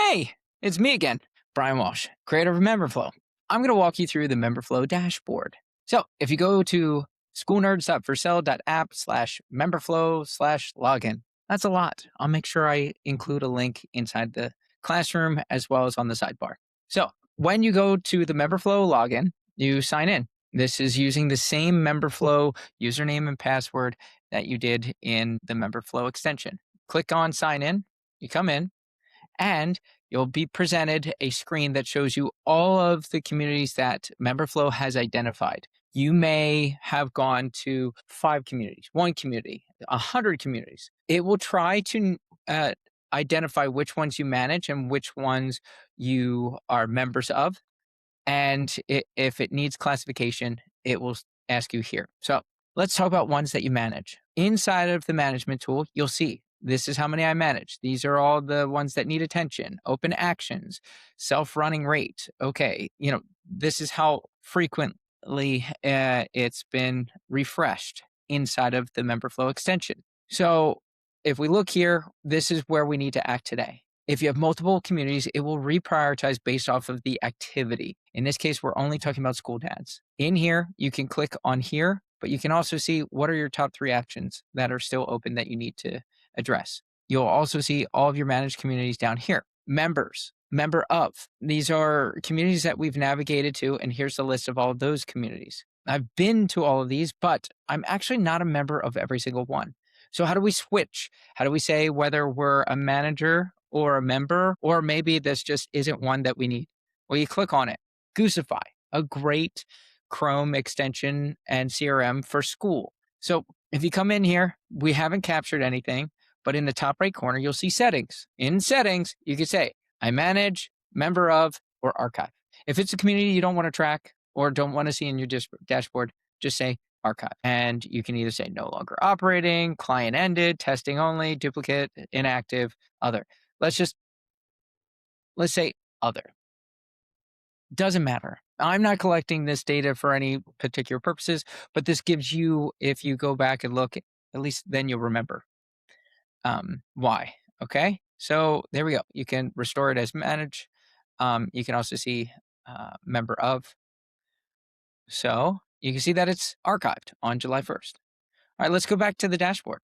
Hey, it's me again, Brian Walsh, creator of Memberflow. I'm going to walk you through the Memberflow dashboard. So if you go to schoolnerds.vercel.app/memberflow/login, that's a lot. I'll make sure I include a link inside the classroom as well as on the sidebar. So when you go to the Memberflow login, you sign in. This is using the same Memberflow username and password that you did in the Memberflow extension. Click on sign in, you come in, and you'll be presented a screen that shows you all of the communities that Memberflow has identified. You may have gone to 5 communities, 1 community, 100 communities. It will try to identify which ones you manage and which ones you are members of. And if it needs classification, it will ask you here. So let's talk about ones that you manage. Inside of the management tool, you'll see this is how many I manage. These are all the ones that need attention, open actions, self-running rate. Okay, this is how frequently it's been refreshed inside of the Memberflow extension. So if we look here, this is where we need to act today. If you have multiple communities, it will reprioritize based off of the activity. In this case, we're only talking about school dads. In here, you can click on here, but you can also see what are your top 3 actions that are still open that you need to address. You'll also see all of your managed communities down here. Members, member of. These are communities that we've navigated to, and here's the list of all of those communities. I've been to all of these, but I'm actually not a member of every single one. So how do we switch? How do we say whether we're a manager or a member, or maybe this just isn't one that we need? Well, you click on it. Goosify, a great Chrome extension and CRM for Skool. So if you come in here, we haven't captured anything, but in the top right corner, you'll see settings. In settings, you can say, I manage, member of, or archive. If it's a community you don't want to track or don't want to see in your dashboard, just say archive. And you can either say no longer operating, client ended, testing only, duplicate, inactive, other. Let's say other. Doesn't matter. I'm not collecting this data for any particular purposes, but this gives you, if you go back and look, at least then you'll remember why. Okay, so there we go. You can restore it as manage. You can also see member of. So you can see that it's archived on July 1st. All right, let's go back to the dashboard.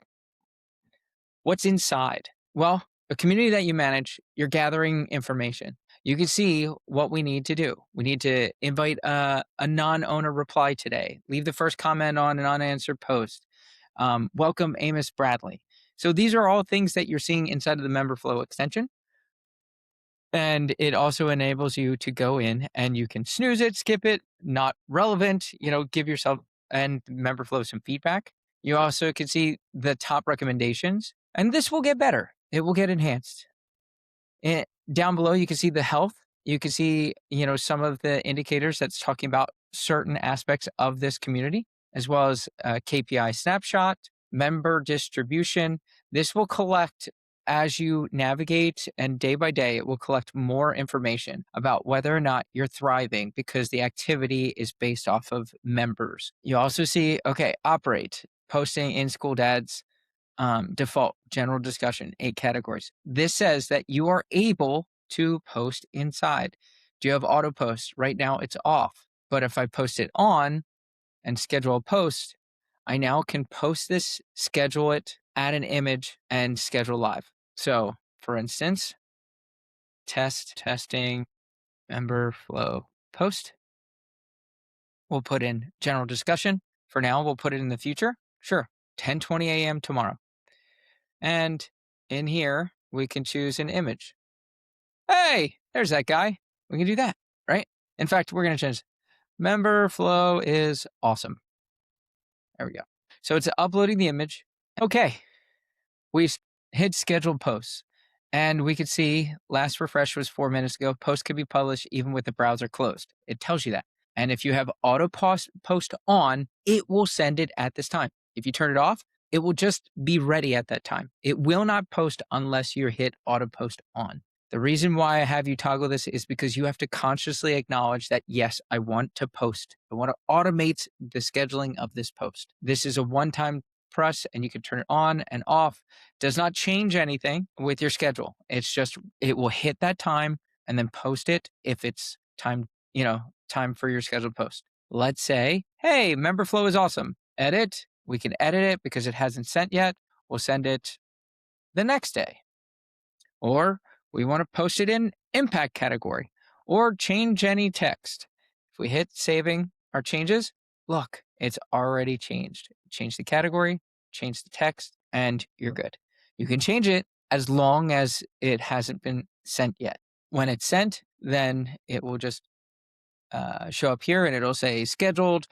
What's inside? Well, a community that you manage, you're gathering information. You can see what we need to do. We need to invite a non-owner reply today. Leave the first comment on an unanswered post. Welcome Amos Bradley. So these are all things that you're seeing inside of the Memberflow extension. And it also enables you to go in and you can snooze it, skip it, not relevant, give yourself and Memberflow some feedback. You also can see the top recommendations, and this will get better. It will get enhanced. Down below, you can see the health. You can see, some of the indicators that's talking about certain aspects of this community, as well as KPI snapshot, member distribution. This will collect as you navigate, and day by day, it will collect more information about whether or not you're thriving because the activity is based off of members. You also see, operate, posting in school dads, default, general discussion, 8 categories. This says that you are able to post inside. Do you have auto post? Right now it's off. But if I post it on and schedule a post, I now can post this, schedule it, add an image, and schedule live. So for instance, testing, Memberflow post. We'll put in general discussion. For now, we'll put it in the future. Sure, 10:20 a.m. tomorrow. And in here, we can choose an image. Hey, there's that guy. We can do that, right? In fact, we're going to change. Memberflow is awesome. There we go. So it's uploading the image. Okay. We've hit scheduled posts. And we could see last refresh was 4 minutes ago. Post could be published even with the browser closed. It tells you that. And if you have auto post on, it will send it at this time. If you turn it off, it will just be ready at that time. It will not post unless you hit auto post on. The reason why I have you toggle this is because you have to consciously acknowledge that, yes, I want to post. I want to automate the scheduling of this post. This is a one-time press and you can turn it on and off. Does not change anything with your schedule. It's just, it will hit that time and then post it if it's time, time for your scheduled post. Let's say, hey, Memberflow is awesome. Edit. We can edit it because it hasn't sent yet. We'll send it the next day. Or we want to post it in impact category or change any text. If we hit saving our changes, look, it's already changed. Change the category, change the text, and you're good. You can change it as long as it hasn't been sent yet. When it's sent, then it will just show up here and it'll say scheduled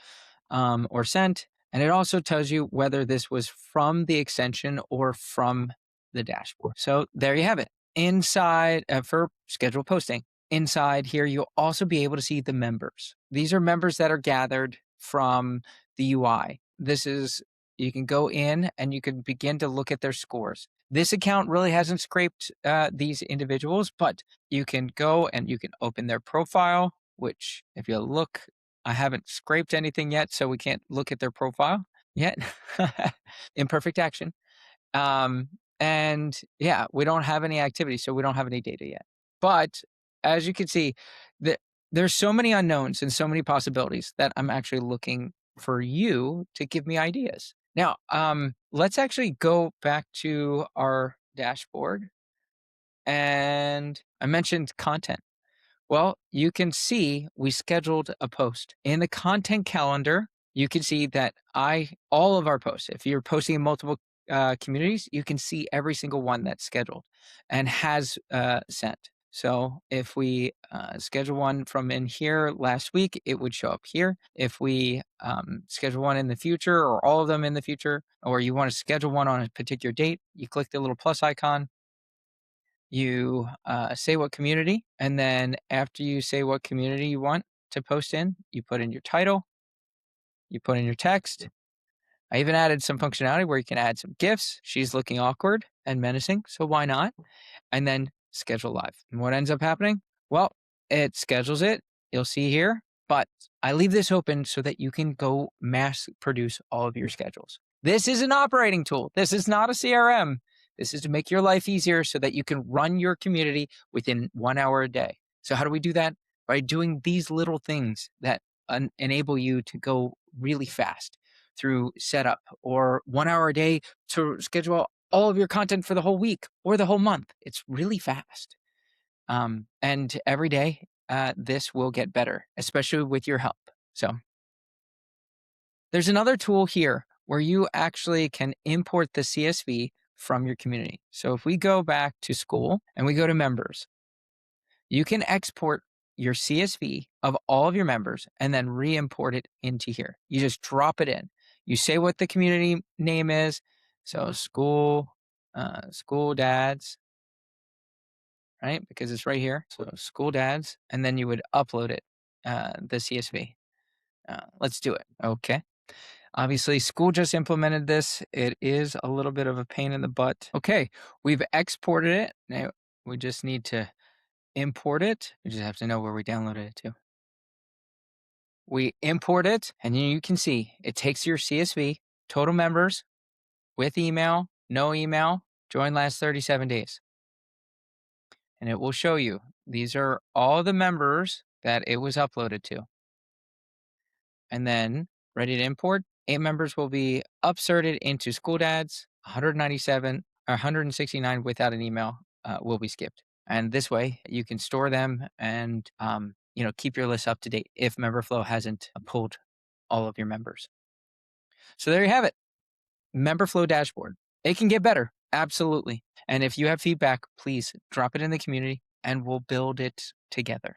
or sent. And it also tells you whether this was from the extension or from the dashboard. So there you have it. Inside for scheduled posting. Inside here, you'll also be able to see the members. These are members that are gathered from the UI. You can go in and you can begin to look at their scores. This account really hasn't scraped these individuals, but you can go and you can open their profile, which if you look, I haven't scraped anything yet, so we can't look at their profile yet. Imperfect action. And yeah, we don't have any activity, so we don't have any data yet. But as you can see, there's so many unknowns and so many possibilities that I'm actually looking for you to give me ideas. Now, let's actually go back to our dashboard. And I mentioned content. Well, you can see we scheduled a post. In the content calendar, you can see that all of our posts, if you're posting in multiple communities, you can see every single one that's scheduled and has sent. So if we schedule one from in here last week, it would show up here. If we schedule one in the future or all of them in the future, or you want to schedule one on a particular date, you click the little plus icon, you say what community, and then after you say what community you want to post in, you put in your title, you put in your text. I even added some functionality where you can add some GIFs. She's looking awkward and menacing, so why not? And then schedule live. And what ends up happening? Well, it schedules it. You'll see here, but I leave this open so that you can go mass produce all of your schedules. This is an operating tool. This is not a CRM. This is to make your life easier so that you can run your community within 1 hour a day. So how do we do that? By doing these little things that enable you to go really fast through setup, or 1 hour a day to schedule all of your content for the whole week or the whole month. It's really fast. And every day, this will get better, especially with your help. So there's another tool here where you actually can import the CSV from your community. So if we go back to Skool and we go to members, you can export your CSV of all of your members and then re-import it into here. You just drop it in. You say what the community name is. So Skool Dads, right? Because it's right here. So Skool Dads, and then you would upload it, the CSV. Let's do it. Okay. Obviously, Skool just implemented this. It is a little bit of a pain in the butt. Okay, we've exported it. Now we just need to import it. We just have to know where we downloaded it to. We import it, and you can see it takes your CSV, total members, with email, no email, join last 37 days. And it will show you, these are all the members that it was uploaded to. And then, ready to import, 8 members will be upserted into Skool Dads, 197 or 169 without an email will be skipped. And this way, you can store them and keep your list up to date if Memberflow hasn't pulled all of your members. So there you have it. Memberflow Dashboard. It can get better. Absolutely. And if you have feedback, please drop it in the community and we'll build it together.